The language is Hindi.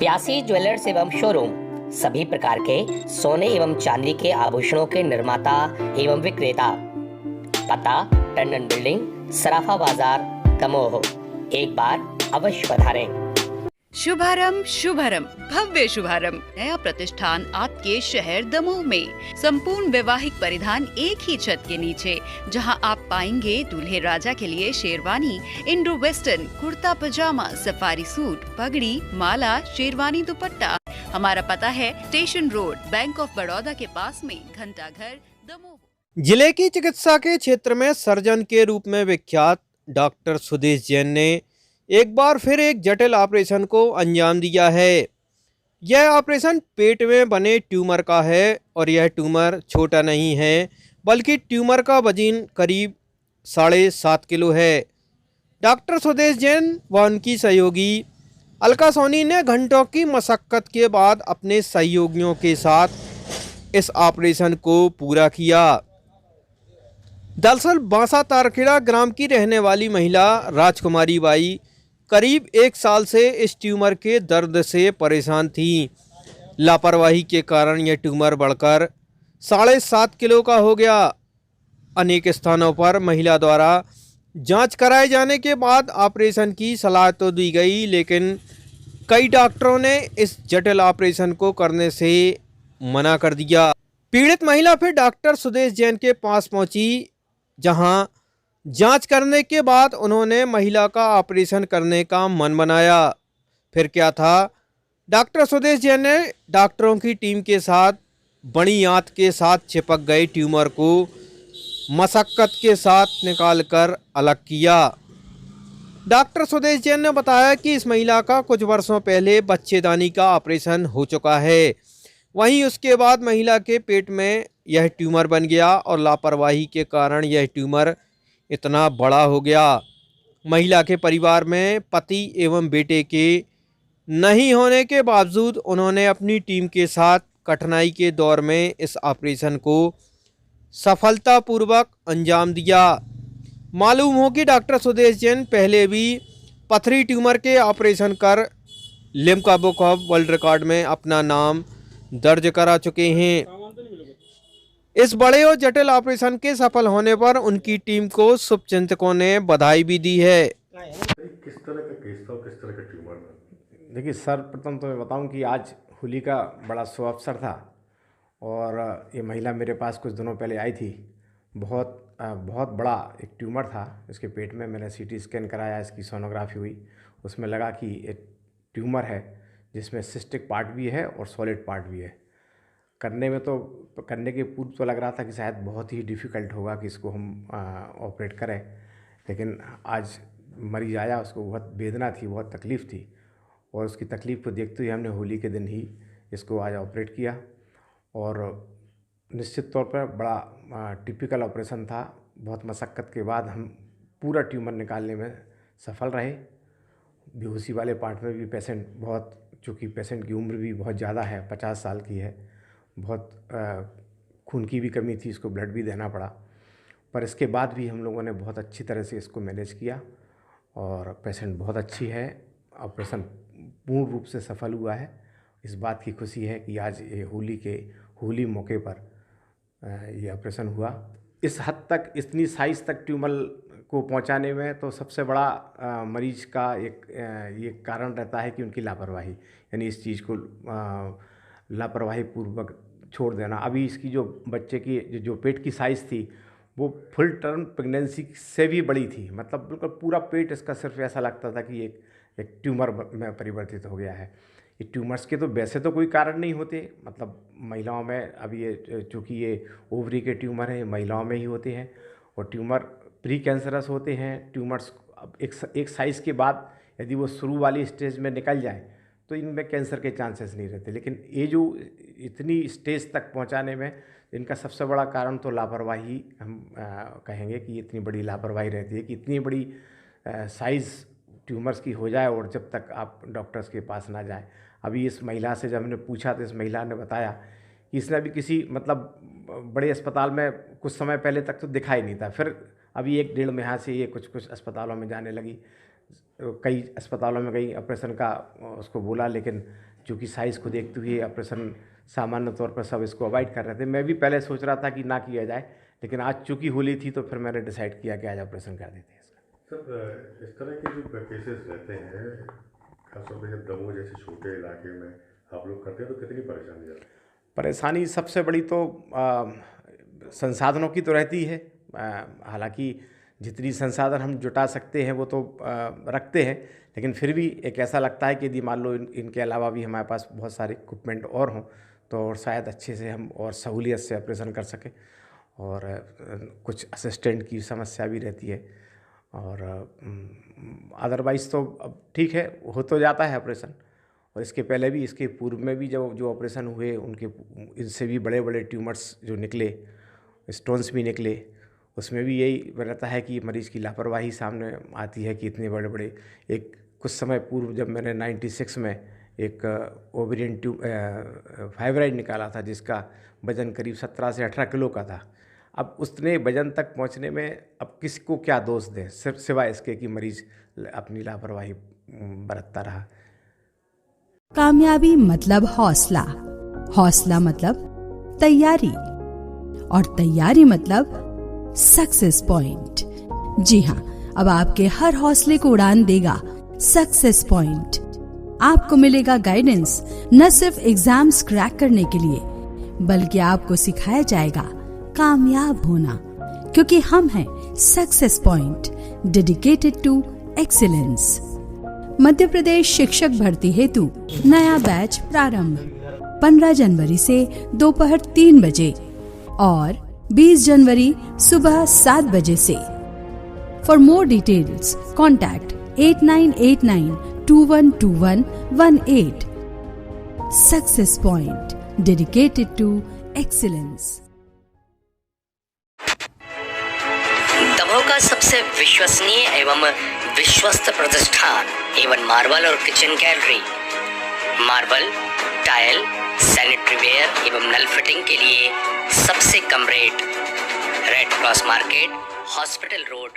प्यासी ज्वेलर्स एवं शोरूम सभी प्रकार के सोने एवं चांदी के आभूषणों के निर्माता एवं विक्रेता। पता टंडन बिल्डिंग, सराफा बाजार, दमोह। एक बार अवश्य पधारें। शुभारंभ शुभारंभ भव्य शुभारंभ नया प्रतिष्ठान आपके शहर दमोह में। संपूर्ण वैवाहिक परिधान एक ही छत के नीचे, जहां आप पाएंगे दूल्हे राजा के लिए शेरवानी, इंडो वेस्टर्न, कुर्ता पजामा, सफारी सूट, पगड़ी, माला, शेरवानी, दुपट्टा। हमारा पता है station road, bank of Baroda के पास में, घंटा घर, दमोह। जिले की चिकित्सा के क्षेत्र में सर्जन के रूप में विख्यात डॉक्टर सुदेश जैन ने एक बार फिर एक जटिल ऑपरेशन को अंजाम दिया है। यह ऑपरेशन पेट में बने ट्यूमर का है और यह ट्यूमर छोटा नहीं है, बल्कि ट्यूमर का वजन करीब 7.5 किलो है। डॉक्टर सुदेश जैन व उनकी सहयोगी अलका सोनी ने घंटों की मशक्कत के बाद अपने सहयोगियों के साथ इस ऑपरेशन को पूरा किया। दरअसल बांसा तारखेड़ा ग्राम की रहने वाली महिला राजकुमारी बाई करीब 1 साल से इस ट्यूमर के दर्द से परेशान थी। लापरवाही के कारण यह ट्यूमर बढ़कर 7.5 किलो का हो गया। अनेक स्थानों पर महिला द्वारा जांच कराए जाने के बाद ऑपरेशन की सलाह तो दी गई, लेकिन कई डॉक्टरों ने इस जटिल ऑपरेशन को करने से मना कर दिया। पीड़ित महिला फिर डॉक्टर सुदेश जैन के पास पहुंची, जहां जांच करने के बाद उन्होंने महिला का ऑपरेशन करने का मन बनाया। फिर क्या था, डॉक्टर सुदेश जैन ने डॉक्टरों की टीम के साथ बड़ी आंत के साथ चिपक गए ट्यूमर को मशक्कत के साथ निकालकर अलग किया। डॉक्टर सुदेश जैन ने बताया कि इस महिला का कुछ वर्षों पहले बच्चेदानी का ऑपरेशन हो चुका है। वहीं उसके बाद महिला के पेट में यह ट्यूमर बन गया और लापरवाही के कारण यह ट्यूमर इतना बड़ा हो गया। महिला के परिवार में पति एवं बेटे के नहीं होने के बावजूद उन्होंने अपनी टीम के साथ कठिनाई के दौर में इस ऑपरेशन को सफलतापूर्वक अंजाम दिया। मालूम हो कि डॉक्टर सुदेश जैन पहले भी पथरी ट्यूमर के ऑपरेशन कर Limca book of world record में अपना नाम दर्ज करा चुके हैं। इस बड़े और जटिल ऑपरेशन के सफल होने पर उनकी टीम को शुभचिंतकों ने बधाई भी दी है। किस तरह का केस था और किस तरह का ट्यूमर था? देखिए, सर्वप्रथम तो मैं बताऊं कि आज होली का बड़ा शुभ अवसर था और ये महिला मेरे पास कुछ दिनों पहले आई थी। बहुत बड़ा एक ट्यूमर था इसके पेट में। मैंने सीटी स्कैन कराया, इसकी सोनोग्राफी हुई, उसमें लगा कि एक ट्यूमर है जिसमें सिस्टिक पार्ट भी है और सॉलिड पार्ट भी है। करने के पूर्व तो लग रहा था कि शायद बहुत ही डिफ़िकल्ट होगा कि इसको हम ऑपरेट करें, लेकिन आज मरीज आया, उसको बहुत वेदना थी, बहुत तकलीफ़ थी और उसकी तकलीफ़ को देखते हुए हमने होली के दिन ही इसको आज ऑपरेट किया। और निश्चित तौर पर बड़ा टिपिकल ऑपरेशन था। बहुत मशक्क़त के बाद हम पूरा ट्यूमर निकालने में सफल रहे। बेहोशी वाले पार्ट में भी पेशेंट बहुत, चूँकि पेशेंट की उम्र भी बहुत ज़्यादा है, 50 साल की है, बहुत खून की भी कमी थी, इसको ब्लड भी देना पड़ा, पर इसके बाद भी हम लोगों ने बहुत अच्छी तरह से इसको मैनेज किया और पेशेंट बहुत अच्छी है। ऑपरेशन पूर्ण रूप से सफल हुआ है। इस बात की खुशी है कि आज ये होली मौके पर ये ऑपरेशन हुआ। इस हद तक, इतनी साइज़ तक ट्यूमर को पहुंचाने में तो सबसे बड़ा मरीज का एक ये कारण रहता है कि उनकी लापरवाही, यानी इस चीज़ को लापरवाही पूर्वक छोड़ देना। अभी इसकी जो बच्चे की जो पेट की साइज़ थी वो फुल टर्म प्रेगनेंसी से भी बड़ी थी। मतलब बिल्कुल पूरा पेट इसका सिर्फ ऐसा लगता था कि एक ट्यूमर में परिवर्तित हो गया है। ये ट्यूमर्स के तो वैसे तो कोई कारण नहीं होते, मतलब महिलाओं में अभी ये चूँकि ये ओवरी के ट्यूमर हैं, महिलाओं में ही होते हैं और ट्यूमर प्री कैंसरस होते हैं। ट्यूमर्स अब एक साइज़ के बाद यदि वो शुरू वाली स्टेज में निकल जाए तो इनमें कैंसर के चांसेस नहीं रहते, लेकिन ये जो इतनी स्टेज तक पहुंचाने में इनका सबसे बड़ा कारण तो लापरवाही हम कहेंगे कि इतनी बड़ी लापरवाही रहती है कि इतनी बड़ी साइज़ ट्यूमर्स की हो जाए और जब तक आप डॉक्टर्स के पास ना जाएं। अभी इस महिला से जब हमने पूछा तो इस महिला ने बताया कि इसने अभी किसी मतलब बड़े अस्पताल में कुछ समय पहले तक तो दिखा ही नहीं था, फिर अभी 1-1.5 महीना से ये कुछ अस्पतालों में जाने लगी। कई अस्पतालों में गई, ऑपरेशन का उसको बोला, लेकिन चूँकि साइज़ को देखते हुए ऑपरेशन सामान्य तौर पर सब इसको अवॉइड कर रहे थे। मैं भी पहले सोच रहा था कि ना किया जाए, लेकिन आज चूँकि होली थी तो फिर मैंने डिसाइड किया कि आज ऑपरेशन कर देते हैं इसका। सर, इस तरह के जो केसेस रहते हैं, खासतौर पर जब दमोह जैसे छोटे इलाके में आप लोग करते हैं तो कितनी परेशानी आती है? परेशानी सबसे बड़ी तो संसाधनों की तो रहती है। हालांकि जितनी संसाधन हम जुटा सकते हैं वो तो रखते हैं, लेकिन फिर भी एक ऐसा लगता है कि यदि मान लो इनके अलावा भी हमारे पास बहुत सारे इक्विपमेंट और हों तो और शायद अच्छे से हम और सहूलियत से ऑपरेशन कर सकें। और कुछ असिस्टेंट की समस्या भी रहती है, और अदरवाइज़ तो अब ठीक है, हो तो जाता है ऑपरेशन। और इसके पहले भी, इसके पूर्व में भी जो ऑपरेशन हुए उनके, इनसे भी बड़े बड़े ट्यूमर्स जो निकले, स्टोन्स भी निकले, उसमें भी यही रहता है कि मरीज़ की लापरवाही सामने आती है कि इतने बड़े बड़े। एक कुछ समय पूर्व जब मैंने 96 में एक ओवेरियन फाइब्राइड निकाला था जिसका वज़न करीब 17 से 18 किलो का था। अब उतने वज़न तक पहुंचने में अब किसको क्या दोष दें, सिर्फ सिवाय इसके कि मरीज़ अपनी लापरवाही बरतता रहा। कामयाबी मतलब हौसला, हौसला मतलब तैयारी, और तैयारी मतलब सक्सेस पॉइंट। जी हाँ, अब आपके हर हौसले को उड़ान देगा सक्सेस पॉइंट। आपको मिलेगा गाइडेंस न सिर्फ एग्जाम्स क्रैक करने के लिए, बल्कि आपको सिखाया जाएगा कामयाब होना, क्योंकि हम हैं success point, dedicated to excellence. Madhya Pradesh शिक्षक भर्ती हेतु नया बैच प्रारंभ 15 जनवरी से दोपहर 3 बजे और 20 जनवरी सुबह 7 बजे से। For more details contact 8989212118। Success point, dedicated to excellence. Damoh का सबसे विश्वसनीय एवं विश्वस्त प्रतिष्ठान एवं मार्बल और kitchen gallery, marble, tile, sanitary ware एवं नल फिटिंग के लिए सबसे कम rate, red cross market, hospital road,